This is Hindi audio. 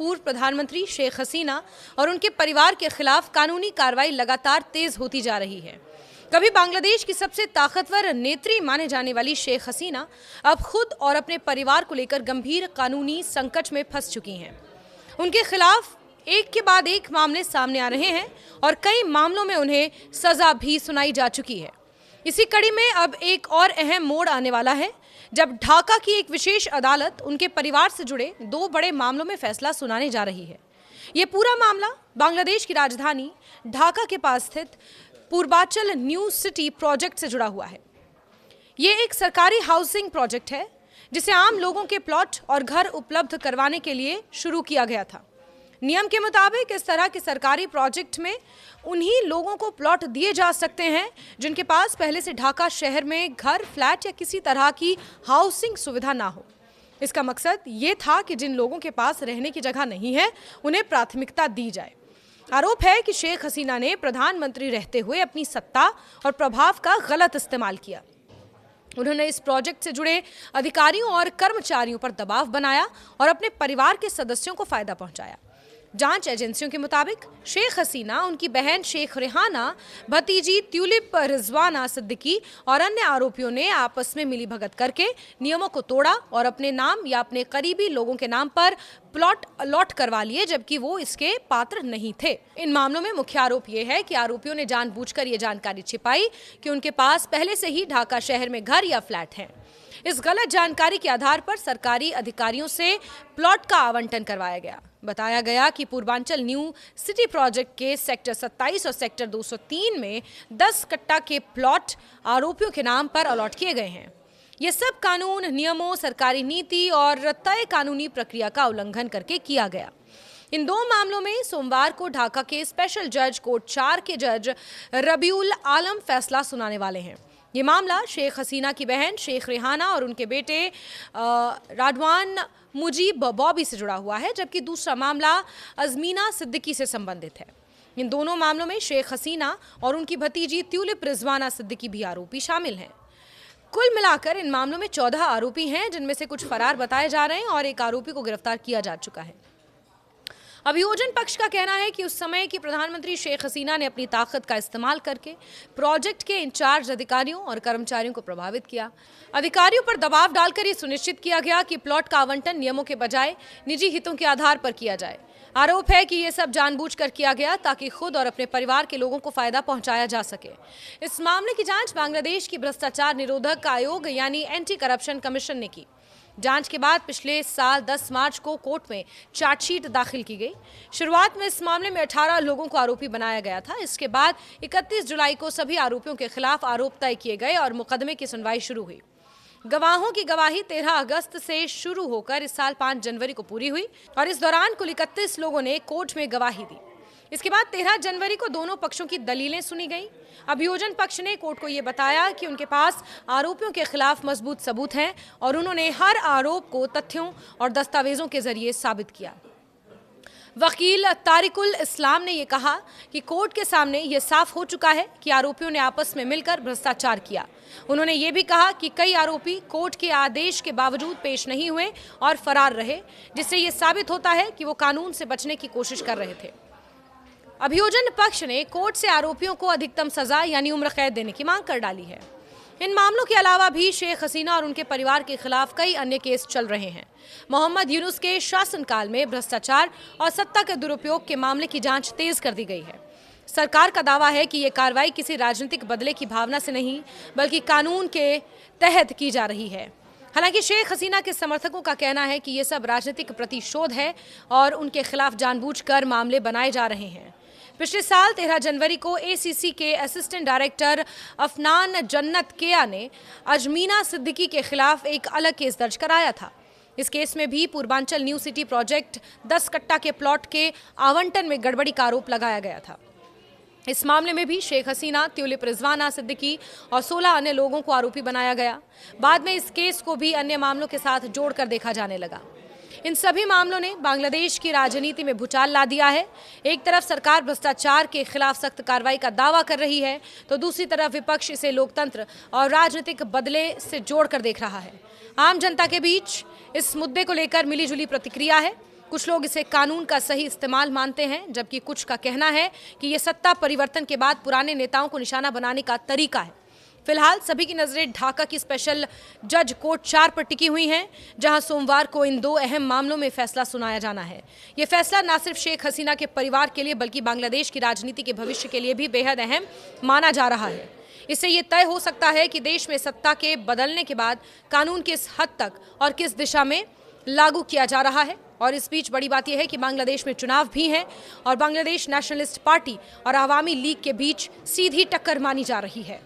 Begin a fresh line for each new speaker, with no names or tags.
पूर्व प्रधानमंत्री शेख हसीना और उनके परिवार के खिलाफ कानूनी कार्रवाई लगातार तेज होती जा रही है। कभी बांग्लादेश की सबसे ताकतवर नेत्री माने जाने वाली शेख हसीना अब खुद और अपने परिवार को लेकर गंभीर कानूनी संकट में फंस चुकी हैं। उनके खिलाफ एक के बाद एक मामले सामने आ रहे हैं और कई मामलों में उन्हें सजा भी सुनाई जा चुकी है। इसी कड़ी में अब एक और अहम मोड़ आने वाला है, जब ढाका की एक विशेष अदालत उनके परिवार से जुड़े 2 बड़े मामलों में फैसला सुनाने जा रही है। ये पूरा मामला बांग्लादेश की राजधानी ढाका के पास स्थित पूर्वांचल न्यू सिटी प्रोजेक्ट से जुड़ा हुआ है। ये एक सरकारी हाउसिंग प्रोजेक्ट है जिसे आम लोगों के प्लॉट और घर उपलब्ध करवाने के लिए शुरू किया गया था। नियम के मुताबिक इस तरह के सरकारी प्रोजेक्ट में उन्हीं लोगों को प्लॉट दिए जा सकते हैं जिनके पास पहले से ढाका शहर में घर, फ्लैट या किसी तरह की हाउसिंग सुविधा ना हो। इसका मकसद ये था कि जिन लोगों के पास रहने की जगह नहीं है उन्हें प्राथमिकता दी जाए। आरोप है कि शेख हसीना ने प्रधानमंत्री रहते हुए अपनी सत्ता और प्रभाव का गलत इस्तेमाल किया। उन्होंने इस प्रोजेक्ट से जुड़े अधिकारियों और कर्मचारियों पर दबाव बनाया और अपने परिवार के सदस्यों को फायदा पहुंचाया। जांच एजेंसियों के मुताबिक शेख हसीना, उनकी बहन शेख रेहाना, भतीजी ट्यूलिप रिजवाना सिद्दीकी और अन्य आरोपियों ने आपस में मिलीभगत करके नियमों को तोड़ा और अपने नाम या अपने करीबी लोगों के नाम पर प्लॉट अलॉट करवा लिए, जबकि वो इसके पात्र नहीं थे। इन मामलों में मुख्य आरोप यह है कि आरोपियों ने जानबूझकर ये जानकारी छिपाई कि उनके पास पहले से ही ढाका शहर में घर या फ्लैट हैं। इस गलत जानकारी के आधार पर सरकारी अधिकारियों से प्लॉट का आवंटन करवाया गया। बताया गया कि पूर्वांचल न्यू सिटी प्रोजेक्ट के सेक्टर 27 और सेक्टर 203 में 10 कट्टा के प्लॉट आरोपियों के नाम पर अलॉट किए गए हैं। ये सब कानून, नियमों, सरकारी नीति और तय कानूनी प्रक्रिया का उल्लंघन करके किया गया। इन 2 मामलों में सोमवार को ढाका के स्पेशल जज कोर्ट 4 के जज रबीउल आलम फैसला सुनाने वाले हैं। ये मामला शेख हसीना की बहन शेख रेहाना और उनके बेटे राडवान मुजीब बॉबी से जुड़ा हुआ है, जबकि दूसरा मामला अजमीना सिद्दीकी से संबंधित है। इन दोनों मामलों में शेख हसीना और उनकी भतीजी ट्यूलिप रिजवाना सिद्दीकी भी आरोपी शामिल हैं। कुल मिलाकर इन मामलों में 14 आरोपी हैं, जिनमें से कुछ फरार बताए जा रहे हैं और एक आरोपी को गिरफ्तार किया जा चुका है। अभियोजन पक्ष का कहना है कि उस समय की प्रधानमंत्री शेख हसीना ने अपनी ताकत का इस्तेमाल करके प्रोजेक्ट के इंचार्ज अधिकारियों और कर्मचारियों को प्रभावित किया। अधिकारियों पर दबाव डालकर ये सुनिश्चित किया गया कि प्लॉट का आवंटन नियमों के बजाय निजी हितों के आधार पर किया जाए। आरोप है कि ये सब जानबूझकर किया गया ताकि खुद और अपने परिवार के लोगों को फायदा पहुंचाया जा सके। इस मामले की जांच बांग्लादेश की भ्रष्टाचार निरोधक आयोग यानी एंटी करप्शन कमीशन ने की। जांच के बाद पिछले साल 10 मार्च को कोर्ट में चार्जशीट दाखिल की गई। शुरुआत में इस मामले में 18 लोगों को आरोपी बनाया गया था। इसके बाद 31 जुलाई को सभी आरोपियों के खिलाफ आरोप तय किए गए और मुकदमे की सुनवाई शुरू हुई। गवाहों की गवाही 13 अगस्त से शुरू होकर इस साल 5 जनवरी को पूरी हुई और इस दौरान कुल 31 लोगों ने कोर्ट में गवाही दी। इसके बाद 13 जनवरी को दोनों पक्षों की दलीलें सुनी गईं। अभियोजन पक्ष ने कोर्ट को ये बताया कि उनके पास आरोपियों के खिलाफ मजबूत सबूत हैं और उन्होंने हर आरोप को तथ्यों और दस्तावेजों के जरिए साबित किया। वकील तारिकुल इस्लाम ने यह कहा कि कोर्ट के सामने यह साफ हो चुका है कि आरोपियों ने आपस में मिलकर भ्रष्टाचार किया। उन्होंने ये भी कहा कि कई आरोपी कोर्ट के आदेश के बावजूद पेश नहीं हुए और फरार रहे, जिससे यह साबित होता है कि वो कानून से बचने की कोशिश कर रहे थे। अभियोजन पक्ष ने कोर्ट से आरोपियों को अधिकतम सजा यानी उम्र कैद देने की मांग कर डाली है। इन मामलों के अलावा भी शेख हसीना और उनके परिवार के खिलाफ कई अन्य केस चल रहे हैं। मोहम्मद यूनुस के शासनकाल में भ्रष्टाचार और सत्ता के दुरुपयोग के मामले की जांच तेज कर दी गई है। सरकार का दावा है कि ये कार्रवाई किसी राजनीतिक बदले की भावना से नहीं बल्कि कानून के तहत की जा रही है। हालांकि शेख हसीना के समर्थकों का कहना है कि ये सब राजनीतिक प्रतिशोध है और उनके खिलाफ जानबूझकर मामले बनाए जा रहे हैं। पिछले साल 13 जनवरी को एसीसी के असिस्टेंट डायरेक्टर अफनान जन्नत केया ने अजमीना सिद्दीकी के खिलाफ एक अलग केस दर्ज कराया था। इस केस में भी पूर्वांचल न्यू सिटी प्रोजेक्ट 10 कट्टा के प्लॉट के आवंटन में गड़बड़ी का आरोप लगाया गया था। इस मामले में भी शेख हसीना, ट्यूलिप रिजवाना सिद्दीकी और 16 अन्य लोगों को आरोपी बनाया गया। बाद में इस केस को भी अन्य मामलों के साथ जोड़कर देखा जाने लगा। इन सभी मामलों ने बांग्लादेश की राजनीति में भूचाल ला दिया है। एक तरफ सरकार भ्रष्टाचार के खिलाफ सख्त कार्रवाई का दावा कर रही है, तो दूसरी तरफ विपक्ष इसे लोकतंत्र और राजनीतिक बदले से जोड़कर देख रहा है। आम जनता के बीच इस मुद्दे को लेकर मिलीजुली प्रतिक्रिया है। कुछ लोग इसे कानून का सही इस्तेमाल मानते हैं, जबकि कुछ का कहना है कि ये सत्ता परिवर्तन के बाद पुराने नेताओं को निशाना बनाने का तरीका है। फिलहाल सभी की नजरें ढाका की स्पेशल जज कोर्ट 4 पर टिकी हुई हैं, जहां सोमवार को इन 2 अहम मामलों में फैसला सुनाया जाना है। यह फैसला न सिर्फ शेख हसीना के परिवार के लिए बल्कि बांग्लादेश की राजनीति के भविष्य के लिए भी बेहद अहम माना जा रहा है। इससे ये तय हो सकता है कि देश में सत्ता के बदलने के बाद कानून किस हद तक और किस दिशा में लागू किया जा रहा है। और इस बीच बड़ी बात यह है कि बांग्लादेश में चुनाव भी हैं और बांग्लादेश नेशनलिस्ट पार्टी और अवामी लीग के बीच सीधी टक्कर मानी जा रही है।